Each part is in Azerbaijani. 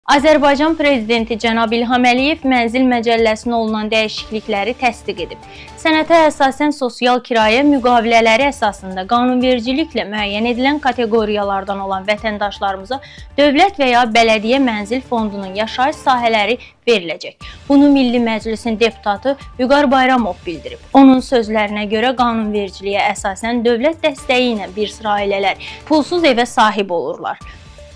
Azərbaycan Prezidenti cənab İlham Əliyev Mənzil məcəlləsinə olunan dəyişiklikləri təsdiq edib. Sənətə əsasən sosial kirayə müqavilələri əsasında qanunvericiliklə müəyyən edilən kateqoriyalardan olan vətəndaşlarımıza dövlət və ya bələdiyyə mənzil fondunun yaşayış sahələri veriləcək. Bunu Milli Məclisin deputatı Vüqar Bayramov bildirib. Onun sözlərinə görə qanunvericiliyə əsasən dövlət dəstəyi ilə bir sıra ailələr pulsuz evə sahib olurlar.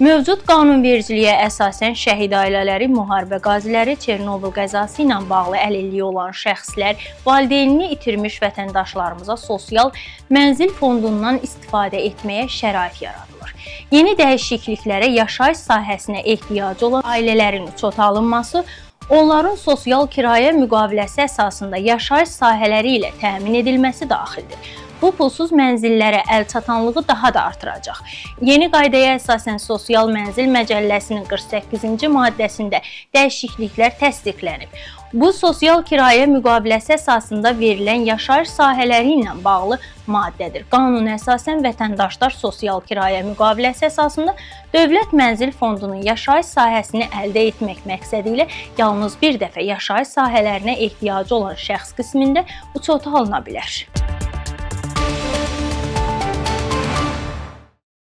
Mövcud qanunvericiliyə əsasən şəhid ailələri, müharibə qaziləri, Çernobıl qəzası ilə bağlı əlilliyi olan şəxslər, valideynini itirmiş vətəndaşlarımıza sosial mənzil fondundan istifadə etməyə şərait yaradılır. Yeni dəyişikliklərə yaşayış sahəsinə ehtiyacı olan ailələrin çoxaltı alınması, onların sosial kirayə müqaviləsi əsasında yaşayış sahələri ilə təmin edilməsi daxildir. Bu pulsuz mənzillərə əlçatanlığı daha da artıracaq. Yeni qaydaya əsasən Sosial Mənzil Məcəlləsinin 48-ci maddəsində dəyişikliklər təsdiqlənib. Bu, sosial kirayə müqaviləsi əsasında verilən yaşayış sahələri ilə bağlı maddədir. Qanuna əsasən vətəndaşlar sosial kirayə müqaviləsi əsasında Dövlət Mənzil Fondunun yaşayış sahəsini əldə etmək məqsədi ilə yalnız bir dəfə yaşayış sahələrinə ehtiyacı olan şəxs qismində uçota alına bilər.